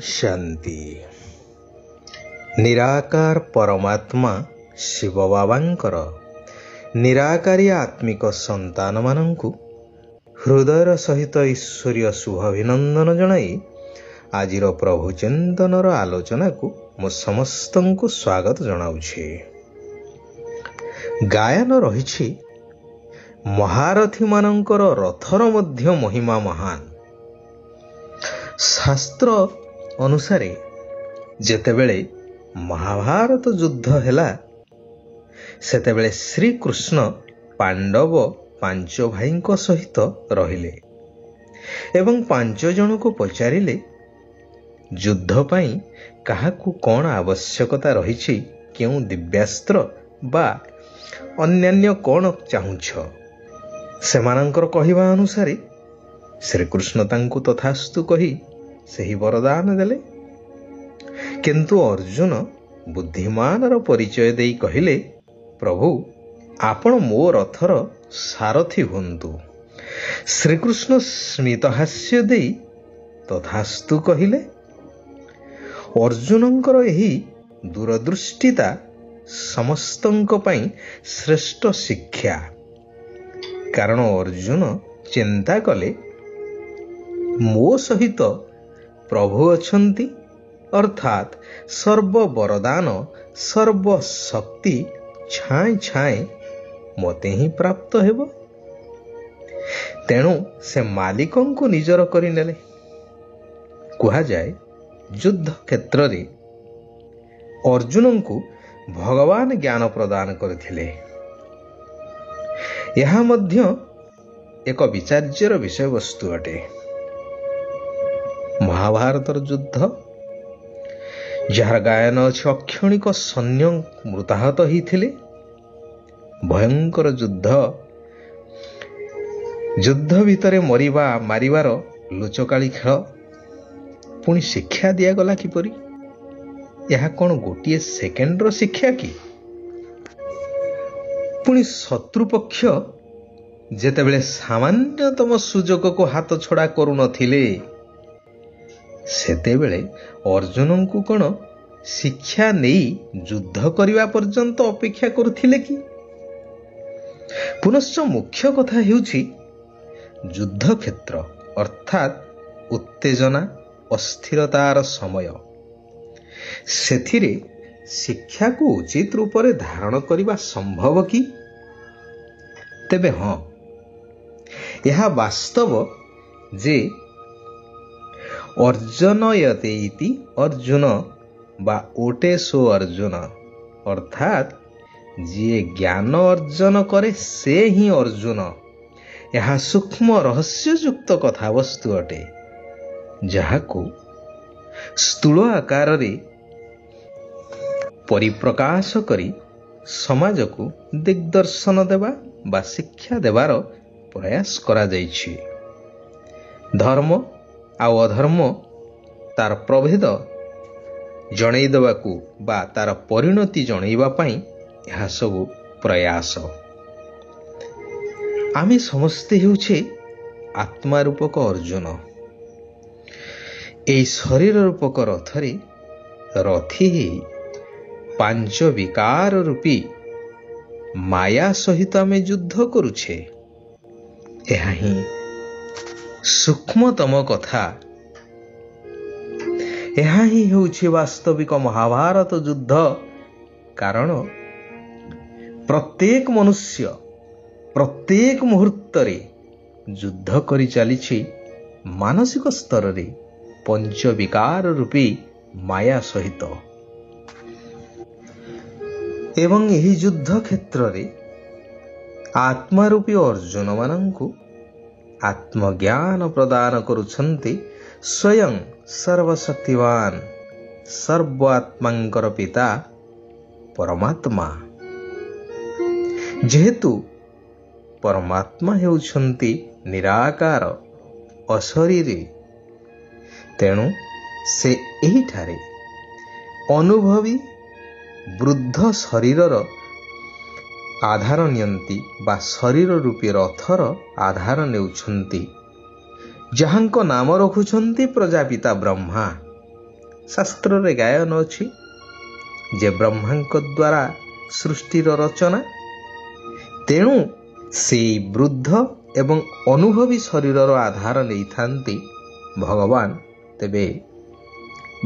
शांति। निराकार परमात्मा शिव बाबांकर निराकारी आत्मिक संतान मानंकु हृदयर सहित ईश्वरीय शुभाभिनंदन जणाई आजिर प्रभु चिंतनर आलोचना को मो समस्तंकु स्वागत जनाउछि। गायन रहिछि महारथी मानंकर रथर मध्य महिमा महान। शास्त्र अनुसारे जेतेबेले महाभारत युद्ध हेला सेतेबेले श्रीकृष्ण पांडव पांच भाईंको सहित रहिले एवं पांच जन को पचारिले युद्ध पाई काहाकू कौन आवश्यकता रहिछि, केउं दिव्यास्त्र बा अन्यान्य कौन चाहुछ। सेमानंकर कहिबा अनुसारे श्रीकृष्ण तांकु तथास्तु कही सही वरदान देले, किंतु अर्जुन बुद्धिमानर परिचय देई कहिले, प्रभु आपण मो रथर सारथी हुंतु। श्रीकृष्ण स्मितहास्य देई तथास्तु कहिले। अर्जुनंकर एही दूरदृष्टिता समस्तंक पई श्रेष्ठ शिक्षा। कारण अर्जुन चिंता कले मो सहित प्रभु अछंती, अर्थात सर्व वरदान सर्व शक्ति छाए छाए मते ही प्राप्त हेबो। तेणु से मालिकं को निजर करि नेले। कुहा जाए युद्ध क्षेत्र रे अर्जुन को भगवान ज्ञान प्रदान करथिले। यह मध्य एक विचार्यर विषय वस्तु अटे। महाभारतर युद्ध जार गायन अछि अक्षणिक सैन्य मृताहत होइथिले। भयंकर युद्ध भितरे मरिबा मारिबार लुचकाली खेल पुणी शिक्षा दियागला किपरि? यह कौन गोटे सेकेंडर शिक्षा कि? पुणी शत्रुपक्ष जेतेबेले सामान्यतम सुजोग को हाथ छड़ा करू नथिले सेतेबेले अर्जुन को कौन शिक्षा नहीं युद्ध करने पर्यंत अपेक्षा करुथिले कि? पुनश्च मुख्य कथा हेउछि युद्ध क्षेत्र अर्थात उत्तेजना अस्थिरतार समय। सेथिरे शिक्षा को उचित रूप से धारण करने संभव कि? तेबे हाँ, यह वास्तव जे अर्जनयते इति अर्जुन बा ओटे सो अर्जुन, अर्थात जिए ज्ञान अर्जन करे से ही अर्जुन। यह सूक्ष्म रहस्ययुक्त कथा वस्तु अटे, जहाकू स्थूल आकार रे परिप्रकाश करी समाज को दिग्दर्शन देवा बा शिक्षा देवार प्रयास करा जाइछि। धर्म आउ अधर्म तार प्रभेद जणै देवाकू बा तार परिणति जणैबा पई यह सब प्रयास। आमे समस्ते हेउछे आत्मा रूपक अर्जुन। एई शरीर रूपक रथरे रथी ही पांच विकार रूपी माया सहित आमे युद्ध करुछे। यह ही सूक्ष्मतम कथा। यह ही हेउछि वास्तविक महाभारत युद्ध। कारण प्रत्येक मनुष्य प्रत्येक मुहूर्त रे युद्ध करि चलिछि मानसिक स्तर रे पंच विकार रूपी माया सहित। एवं यही युद्ध क्षेत्र रे आत्मा रूपी अर्जुन मानंकु आत्मज्ञान प्रदान करुछन्ति स्वयं सर्वशक्तिवान सर्वात्मांकर पिता परमात्मा। जेहेतु परमात्मा हेउछन्ति निराकार अशरीरी, तेणु से एही ठारे अनुभवी वृद्ध शरीरर आधार नियंती बा शरीर रूपी रथर आधार नेउछन्ति, जहांको नाम रखुछन्ति प्रजापिता ब्रह्मा। ଶାସ୍ତ୍ରରେ ଗାୟନ ଅଛି ଯେ ବ୍ରହ୍ମାଙ୍କ ଦ୍ୱାରା ସୃଷ୍ଟିର ରଚନା। ତେଣୁ ସେଇ ବୃଦ୍ଧ ଏବଂ ଅନୁଭବୀ ଶରୀରର ଆଧାର ନେଇଥାନ୍ତି ଭଗବାନ। ତେବେ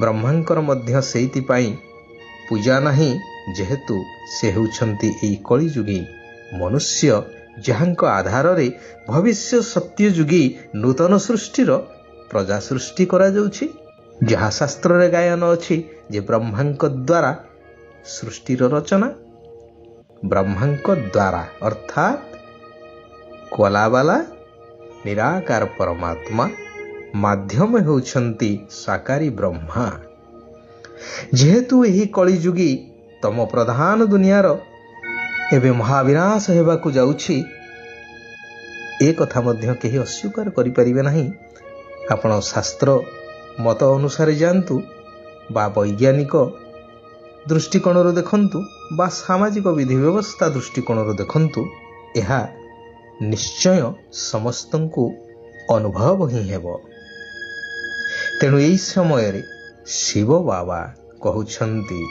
ବ୍ରହ୍ମାଙ୍କର ମଧ୍ୟ ସେଇଥିପାଇଁ ପୂଜା ନାହିଁ, ଯେହେତୁ ସେ ହେଉଛନ୍ତି ଏହି କଳିଯୁଗୀ ମନୁଷ୍ୟ, ଯାହାଙ୍କ ଆଧାରରେ ଭବିଷ୍ୟ ସତ୍ୟଯୁଗୀ ନୂତନ ସୃଷ୍ଟିର ପ୍ରଜା ସୃଷ୍ଟି କରାଯାଉଛି। ଯାହା ଶାସ୍ତ୍ରରେ ଗାୟନ ଅଛି ଯେ ବ୍ରହ୍ମାଙ୍କ ଦ୍ୱାରା ସୃଷ୍ଟିର ରଚନା। ବ୍ରହ୍ମାଙ୍କ ଦ୍ୱାରା ଅର୍ଥାତ୍ କଲାବାଲା ନିରାକାର ପରମାତ୍ମା, ମାଧ୍ୟମ ହେଉଛନ୍ତି ସାକାରୀ ବ୍ରହ୍ମା। ଯେହେତୁ ଏହି କଳିଯୁଗୀ ତମ ପ୍ରଧାନ ଦୁନିଆର ଏବେ ମହାବିନାଶ ହେବାକୁ ଯାଉଛି, ଏ କଥା ମଧ୍ୟ କେହି ଅସ୍ୱୀକାର କରିପାରିବେ ନାହିଁ। ଆପଣ ଶାସ୍ତ୍ର ମତ ଅନୁସାରେ ଯାଆନ୍ତୁ ବା ବୈଜ୍ଞାନିକ ଦୃଷ୍ଟିକୋଣରୁ ଦେଖନ୍ତୁ ବା ସାମାଜିକ ବିଧି ବ୍ୟବସ୍ଥା ଦୃଷ୍ଟିକୋଣରୁ ଦେଖନ୍ତୁ, ଏହା ନିଶ୍ଚୟ ସମସ୍ତଙ୍କୁ ଅନୁଭବ ହିଁ ହେବ। ତେଣୁ ଏହି ସମୟରେ ଶିବ ବାବା କହୁଛନ୍ତି,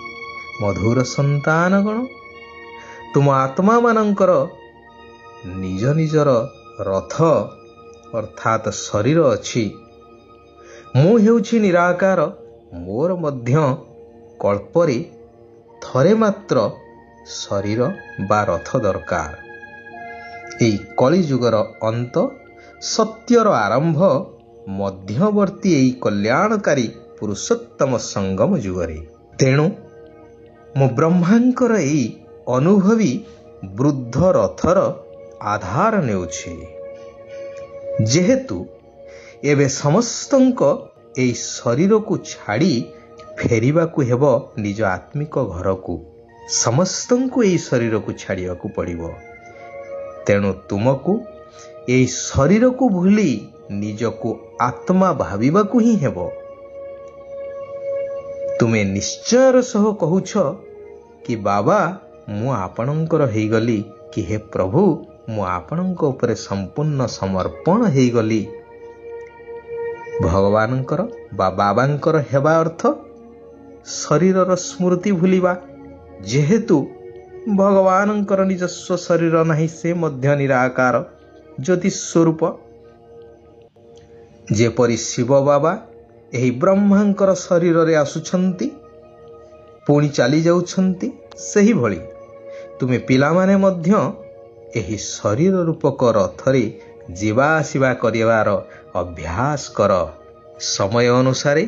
ମଧୁର ସନ୍ତାନଗଣ, ତୁମ ଆତ୍ମାମାନଙ୍କର ନିଜ ନିଜର ରଥ ଅର୍ଥାତ୍ ଶରୀର ଅଛି। ମୁଁ ହେଉଛି ନିରାକାର, ମୋର ମଧ୍ୟ କଳ୍ପରେ ଥରେ ମାତ୍ର ଶରୀର ବା ରଥ ଦରକାର। ଏହି କଳିଯୁଗର ଅନ୍ତ, ସତ୍ୟର ଆରମ୍ଭ, ମଧ୍ୟବର୍ତ୍ତୀ ଏହି କଲ୍ୟାଣକାରୀ ପୁରୁଷୋତ୍ତମ ସଙ୍ଗମ ଯୁଗରେ। ତେଣୁ ମୁଁ ବ୍ରହ୍ମାଙ୍କର ଏହି ଅନୁଭବୀ ବୃଦ୍ଧ ରଥର ଆଧାର ନେଉଛି। ଯେହେତୁ ଏବେ ସମସ୍ତଙ୍କ ଏହି ଶରୀରକୁ ଛାଡ଼ି ଫେରିବାକୁ ହେବ ନିଜ ଆତ୍ମିକ ଘରକୁ, ସମସ୍ତଙ୍କୁ ଏହି ଶରୀରକୁ ଛାଡ଼ିବାକୁ ପଡ଼ିବ। ତେଣୁ ତୁମକୁ ଏହି ଶରୀରକୁ ଭୁଲି ନିଜକୁ ଆତ୍ମା ଭାବିବାକୁ ହିଁ ହେବ। ତୁମେ ନିଶ୍ଚୟର ସହ କହୁଛ କି ବାବା, ମୁଁ ଆପଣଙ୍କର ହେଇଗଲି, କି ହେ ପ୍ରଭୁ, ମୁଁ ଆପଣଙ୍କ ଉପରେ ସମ୍ପୂର୍ଣ୍ଣ ସମର୍ପଣ ହେଇଗଲି। ଭଗବାନଙ୍କର ବା ବାବାଙ୍କର ହେବା ଅର୍ଥ ଶରୀରର ସ୍ମୃତି ଭୁଲିବା। ଯେହେତୁ ଭଗବାନଙ୍କର ନିଜସ୍ୱ ଶରୀର ନାହିଁ, ସେ ମଧ୍ୟ ନିରାକାର ଜ୍ୟୋତି ସ୍ୱରୂପ। ଯେପରି ଶିବ ବାବା ଏହି ବ୍ରହ୍ମାଙ୍କର ଶରୀରରେ ଆସୁଛନ୍ତି ପୁଣି ଚାଲି ଯାଉଛନ୍ତି, ସେହିଭଳି ତୁମେ ପିଲାମାନେ ମଧ୍ୟ ଏହି ଶରୀର ରୂପକ ରଥରେ ଯିବା ଆସିବା କରିବାର ଅଭ୍ୟାସ କର। ସମୟ ଅନୁସାରେ,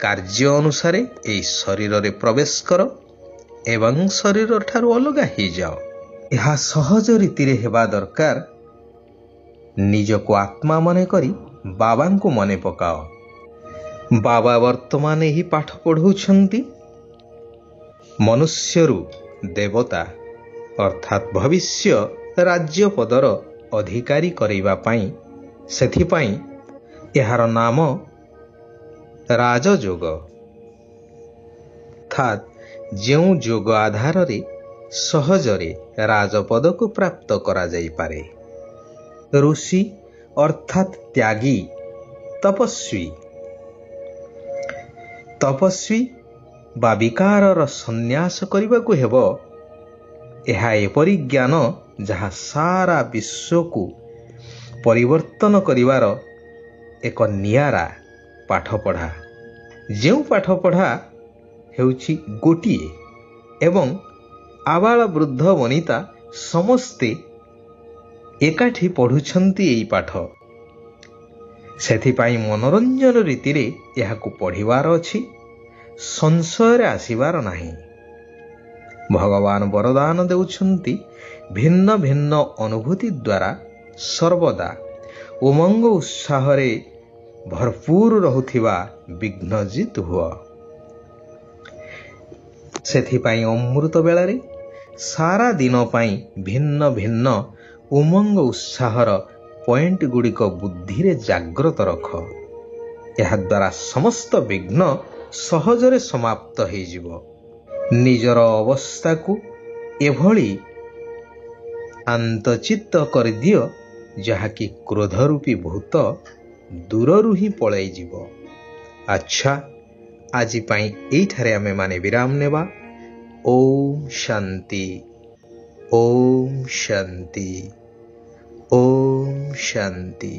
କାର୍ଯ୍ୟ ଅନୁସାରେ ଏହି ଶରୀରରେ ପ୍ରବେଶ କର ଏବଂ ଶରୀର ଠାରୁ ଅଲଗା ହେଇଯାଅ। ଏହା ସହଜ ରୀତିରେ ହେବା ଦରକାର। ନିଜକୁ ଆତ୍ମା ମନେ କରି ବାବାଙ୍କୁ ମନେ ପକାଅ। ବାବା ବର୍ତ୍ତମାନ ଏହି ପାଠ ପଢ଼ାଉଛନ୍ତି। ମନୁଷ୍ୟରୁ ଦେବତା ଅର୍ଥାତ୍ ଭବିଷ୍ୟ ରାଜ୍ୟ ପଦର ଅଧିକାରୀ କରାଇବା ପାଇଁ। ସେଥିପାଇଁ ଏହାର ନାମ ରାଜଯୋଗ, ଅର୍ଥାତ୍ ଯେଉଁ ଯୋଗ ଆଧାରରେ ସହଜରେ ରାଜପଦକୁ ପ୍ରାପ୍ତ କରାଯାଇପାରେ। ଋଷି ଅର୍ଥାତ୍ ତ୍ୟାଗୀ, ତପସ୍ୱୀ ବା ବିକାରର ସନ୍ନ୍ୟାସ କରିବାକୁ ହେବ। ଏହା ଏପରି ଜ୍ଞାନ ଯାହା ସାରା ବିଶ୍ୱକୁ ପରିବର୍ତ୍ତନ କରିବାର ଏକ ନିଆରା ପାଠପଢ଼ା। ଯେଉଁ ପାଠପଢ଼ା ହେଉଛି ଗୋଟିଏ ଏବଂ ଆବାଳ ବୃଦ୍ଧ ବନିତା ସମସ୍ତେ ଏକାଠି ପଢ଼ୁଛନ୍ତି ଏହି ପାଠ। ସେଥିପାଇଁ ମନୋରଞ୍ଜନ ରୀତିରେ ଏହାକୁ ପଢ଼ିବାର ଅଛି, ସଂଶୟରେ ଆସିବାର ନାହିଁ। ଭଗବାନ ବରଦାନ ଦେଉଛନ୍ତି, ଭିନ୍ନ ଭିନ୍ନ ଅନୁଭୂତି ଦ୍ୱାରା ସର୍ବଦା ଉମଙ୍ଗ ଉତ୍ସାହରେ ଭରପୁର ରହୁଥିବା ବିଘ୍ନଜିତ ହୁଅ। ସେଥିପାଇଁ ଅମୃତ ବେଳାରେ ସାରା ଦିନ ପାଇଁ ଭିନ୍ନ ଭିନ୍ନ ଉମଙ୍ଗ ଉତ୍ସାହର ପଏଣ୍ଟ ଗୁଡ଼ିକ ବୁଦ୍ଧିରେ ଜାଗ୍ରତ ରଖ। ଏହାଦ୍ୱାରା ସମସ୍ତ ବିଘ୍ନ ସହଜରେ ସମାପ୍ତ ହୋଇଯିବ। ନିଜର ଅବସ୍ଥାକୁ ଏଭଳି ଶାନ୍ତଚିତ୍ତ କରିଦିଅ, ଯାହାକି କ୍ରୋଧ ରୂପୀ ଭୂତ ଦୂରରୁ ହିଁ ପଳାଇଯିବ। ଆଚ୍ଛା, ଆଜି ପାଇଁ ଏଇଠାରେ ଆମେମାନେ ବିରାମ ନେବା। ଓମ୍ ଶାନ୍ତି, ଓମ୍ ଶାନ୍ତି, ଓମ୍ ଶାନ୍ତି।